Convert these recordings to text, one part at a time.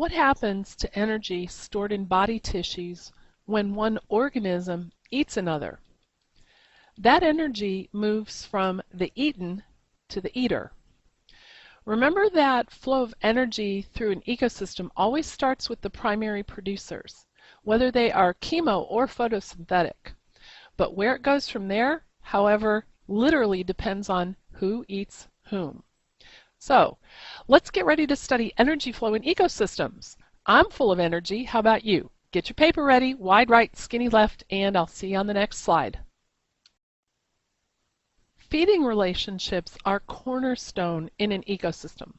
What happens to energy stored in body tissues when one organism eats another? That energy moves from the eaten to the eater. Remember that flow of energy through an ecosystem always starts with the primary producers, whether they are chemo or photosynthetic. But where it goes from there, however, literally depends on who eats whom. So, let's get ready to study energy flow in ecosystems. I'm full of energy. How about you? Get your paper ready, wide right, skinny left, and I'll see you on the next slide. Feeding relationships are cornerstone in an ecosystem.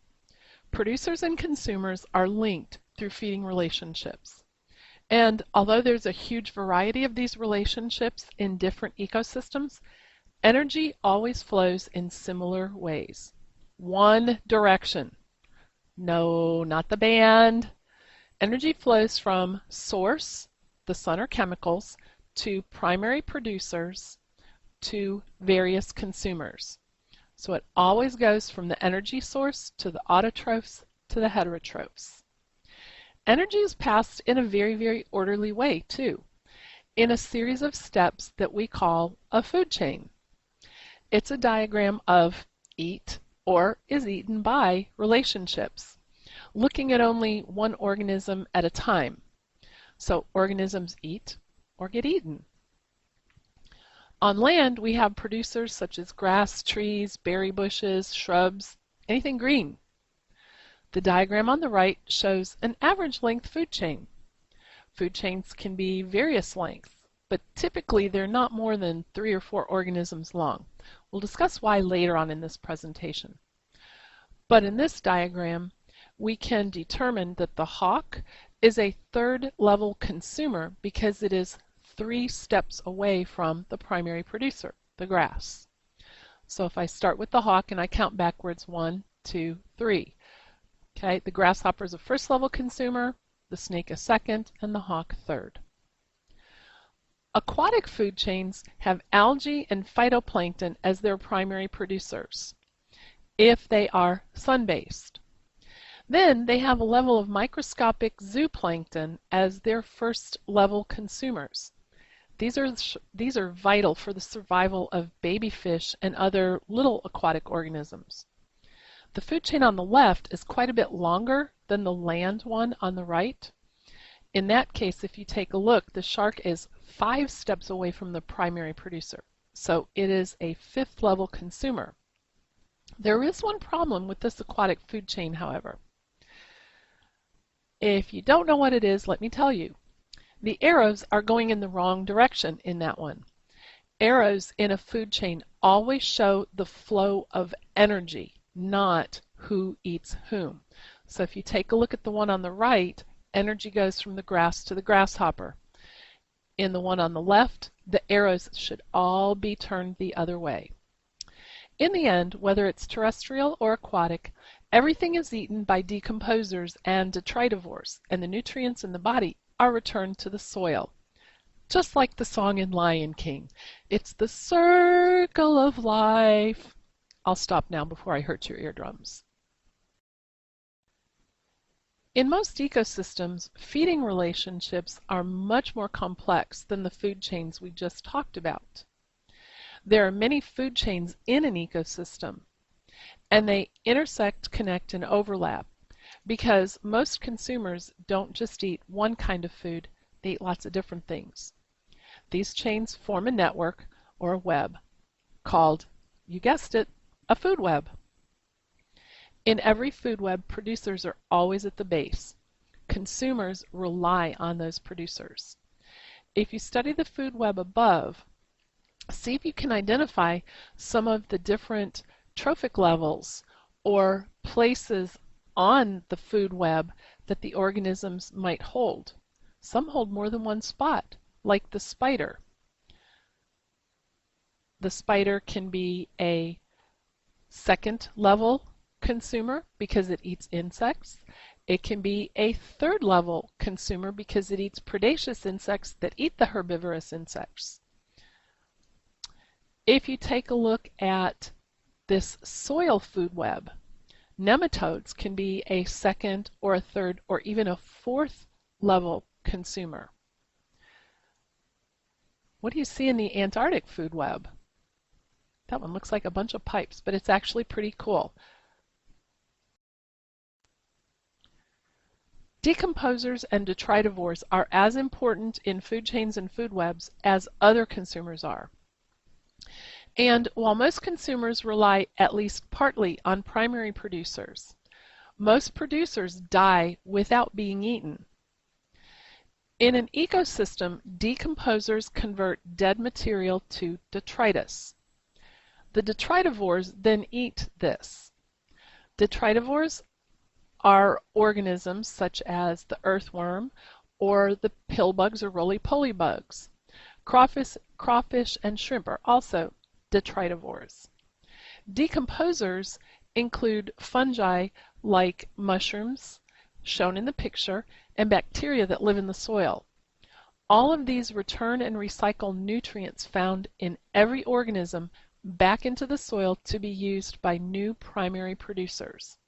Producers and consumers are linked through feeding relationships. And although there's a huge variety of these relationships in different ecosystems, energy always flows in similar ways. One direction. No, not the band. Energy flows from source, the sun or chemicals, to primary producers, to various consumers. So it always goes from the energy source to the autotrophs to the heterotrophs. Energy is passed in a very, very orderly way too, in a series of steps that we call a food chain. It's a diagram of eat or is eaten by relationships, looking at only one organism at a time. So organisms eat or get eaten. On land, we have producers such as grass, trees, berry bushes, shrubs, anything green. The diagram on the right shows an average length food chain. Food chains can be various lengths, but typically they're not more than 3 or 4 organisms long. We'll discuss why later on in this presentation. But in this diagram, we can determine that the hawk is a third-level consumer because it is 3 steps away from the primary producer, the grass. So if I start with the hawk and I count backwards, 1, 2, 3. Okay, the grasshopper is a first-level consumer, the snake a second, and the hawk third. Aquatic food chains have algae and phytoplankton as their primary producers, if they are sun-based. Then they have a level of microscopic zooplankton as their first-level consumers. These are vital for the survival of baby fish and other little aquatic organisms. The food chain on the left is quite a bit longer than the land one on the right. In that case, if you take a look, the shark is 5 steps away from the primary producer, so it is a 5th-level consumer. There is one problem with this aquatic food chain, however. If you don't know what it is, let me tell you. The arrows are going in the wrong direction in that one. Arrows in a food chain always show the flow of energy, not who eats whom. So if you take a look at the one on the right, energy goes from the grass to the grasshopper. In the one on the left, the arrows should all be turned the other way. In the end, whether it's terrestrial or aquatic, everything is eaten by decomposers and detritivores, and the nutrients in the body are returned to the soil. Just like the song in Lion King, it's the circle of life. I'll stop now before I hurt your eardrums. In most ecosystems, feeding relationships are much more complex than the food chains we just talked about. There are many food chains in an ecosystem, and they intersect, connect, and overlap because most consumers don't just eat one kind of food, they eat lots of different things. These chains form a network or a web called, you guessed it, a food web. In every food web, producers are always at the base. Consumers rely on those producers. If you study the food web above, see if you can identify some of the different trophic levels or places on the food web that the organisms might hold. Some hold more than one spot, like the spider. The spider can be a 2nd level consumer because it eats insects. It can be a 3rd level consumer because it eats predaceous insects that eat the herbivorous insects. If you take a look at this soil food web, Nematodes can be a second or a third or even a fourth level consumer. What do you see in the Antarctic food web? That one looks like a bunch of pipes, but it's actually pretty cool. Decomposers and detritivores are as important in food chains and food webs as other consumers are. And while most consumers rely at least partly on primary producers, most producers die without being eaten. In an ecosystem, decomposers convert dead material to detritus. The detritivores then eat this. Detritivores are organisms such as the earthworm or the pillbugs or roly-poly bugs. Crawfish and shrimp are also detritivores. Decomposers include fungi like mushrooms, shown in the picture, and bacteria that live in the soil. All of these return and recycle nutrients found in every organism back into the soil to be used by new primary producers.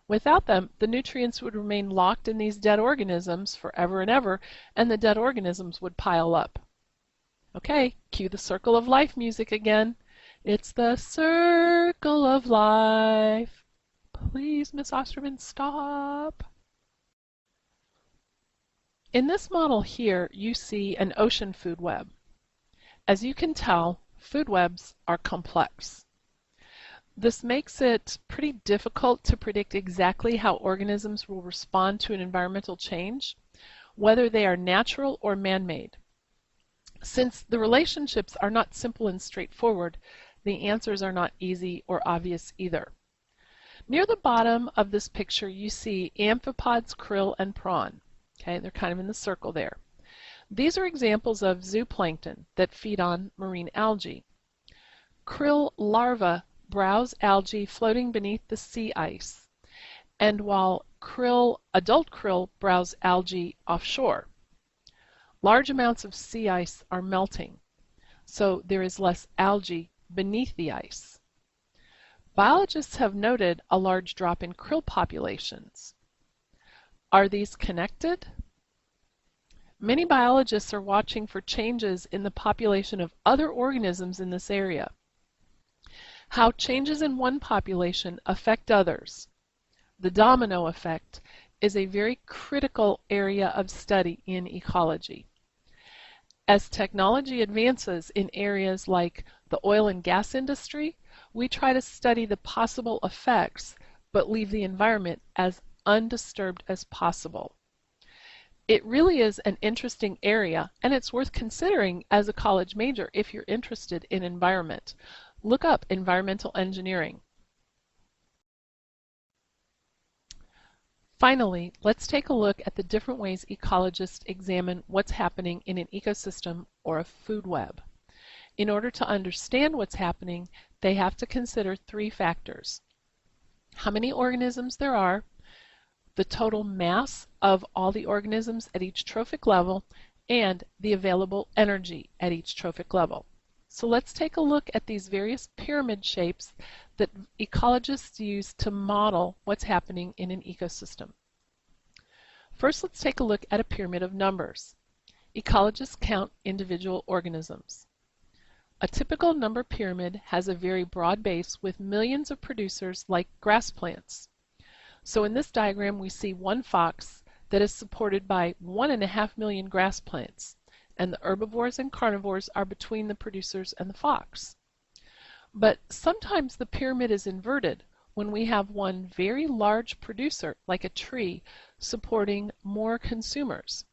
Without them, the nutrients would remain locked in these dead organisms forever and ever, and the dead organisms would pile up. Okay, cue the circle of life music again. It's the circle of life. Please, Miss Osterman, stop. In this model here, you see an ocean food web. As you can tell, food webs are complex. This makes it pretty difficult to predict exactly how organisms will respond to an environmental change, whether they are natural or man-made. Since the relationships are not simple and straightforward, the answers are not easy or obvious either. Near the bottom of this picture you see amphipods, krill, and prawn. Okay, they're kind of in the circle there. These are examples of zooplankton that feed on marine algae. Krill larvae browse algae floating beneath the sea ice, and while adult krill browse algae offshore. Large amounts of sea ice are melting, so there is less algae beneath the ice. Biologists have noted a large drop in krill populations. Are these connected? Many biologists are watching for changes in the population of other organisms in this area. How changes in one population affect others, the domino effect, is a very critical area of study in ecology. As technology advances in areas like the oil and gas industry, we try to study the possible effects but leave the environment as undisturbed as possible. It really is an interesting area, and it's worth considering as a college major if you're interested in environment. Look up environmental engineering. Finally, let's take a look at the different ways ecologists examine what's happening in an ecosystem or a food web. In order to understand what's happening, they have to consider three factors: how many organisms there are, the total mass of all the organisms at each trophic level, and the available energy at each trophic level. So let's take a look at these various pyramid shapes that ecologists use to model what's happening in an ecosystem. First, let's take a look at a pyramid of numbers. Ecologists count individual organisms. A typical number pyramid has a very broad base with millions of producers like grass plants. So in this diagram we see one fox that is supported by 1.5 million grass plants, and the herbivores and carnivores are between the producers and the fox. But sometimes the pyramid is inverted when we have one very large producer, like a tree, supporting more consumers.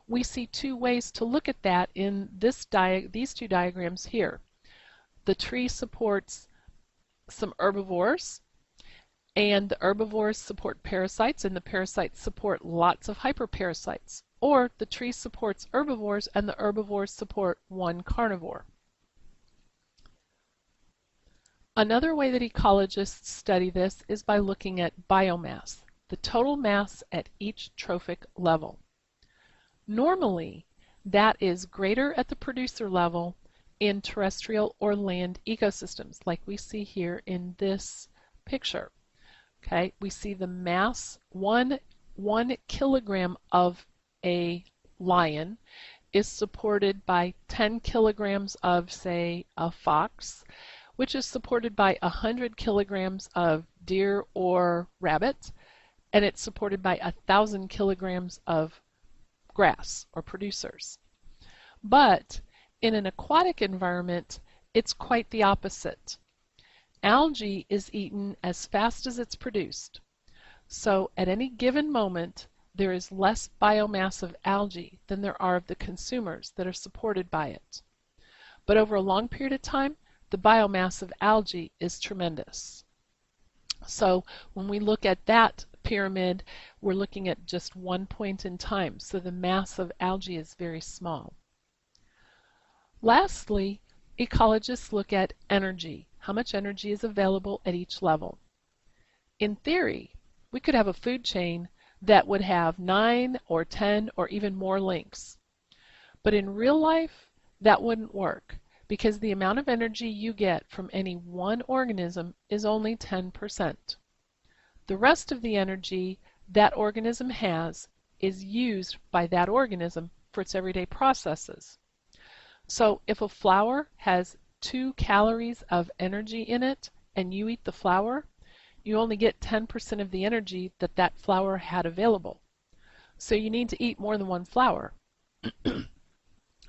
We see two ways to look at that in these two diagrams here. The tree supports some herbivores, and the herbivores support parasites, and the parasites support lots of hyperparasites. Or the tree supports herbivores, and the herbivores support one carnivore. Another way that ecologists study this is by looking at biomass, the total mass at each trophic level. Normally, that is greater at the producer level in terrestrial or land ecosystems, like we see here in this picture. Okay, we see the mass, one kilogram of a lion is supported by 10 kilograms of, say, a fox, which is supported by 100 kilograms of deer or rabbit, and it's supported by 1,000 kilograms of grass or producers. But in an aquatic environment, it's quite the opposite. Algae is eaten as fast as it's produced. So at any given moment, there is less biomass of algae than there are of the consumers that are supported by it. But over a long period of time, the biomass of algae is tremendous. So when we look at that pyramid, we're looking at just one point in time, so the mass of algae is very small. Lastly, ecologists look at energy. How much energy is available at each level? In theory, we could have a food chain that would have 9 or 10 or even more links. But in real life, that wouldn't work because the amount of energy you get from any one organism is only 10%. The rest of the energy that organism has is used by that organism for its everyday processes. So if a flower has 2 calories of energy in it and you eat the flower, you only get 10% of the energy that that flower had available. So you need to eat more than one flower.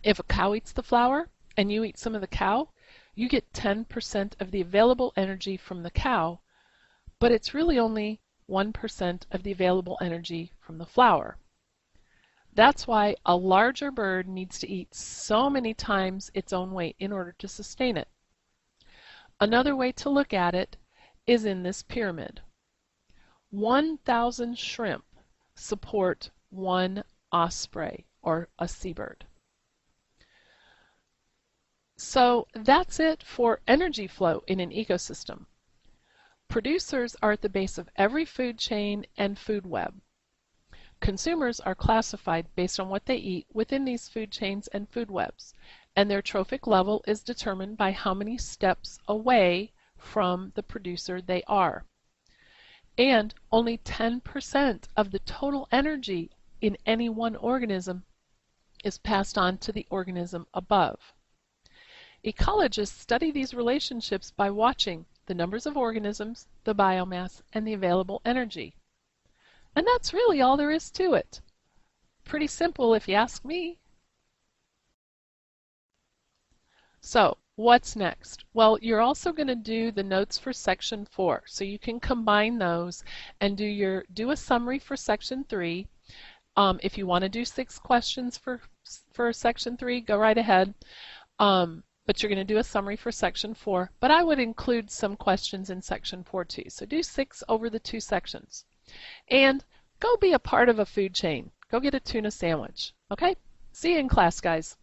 If a cow eats the flower and you eat some of the cow, you get 10% of the available energy from the cow, but it's really only 1% of the available energy from the flower. That's why a larger bird needs to eat so many times its own weight in order to sustain it. Another way to look at it is in this pyramid. 1,000 shrimp support 1 osprey or a seabird. So that's it for energy flow in an ecosystem. Producers are at the base of every food chain and food web. Consumers are classified based on what they eat within these food chains and food webs, and their trophic level is determined by how many steps away from the producer they are. And only 10% of the total energy in any one organism is passed on to the organism above. Ecologists study these relationships by watching the numbers of organisms, the biomass, and the available energy. And that's really all there is to it. Pretty simple if you ask me. So, what's next? Well, you're also going to do the notes for section 4. So you can combine those and do a summary for section 3. If you want to do 6 questions for section 3, go right ahead. But you're going to do a summary for section 4. But I would include some questions in section 4 too. So do 6 over the 2 sections. And go be a part of a food chain. Go get a tuna sandwich. Okay? See you in class, guys.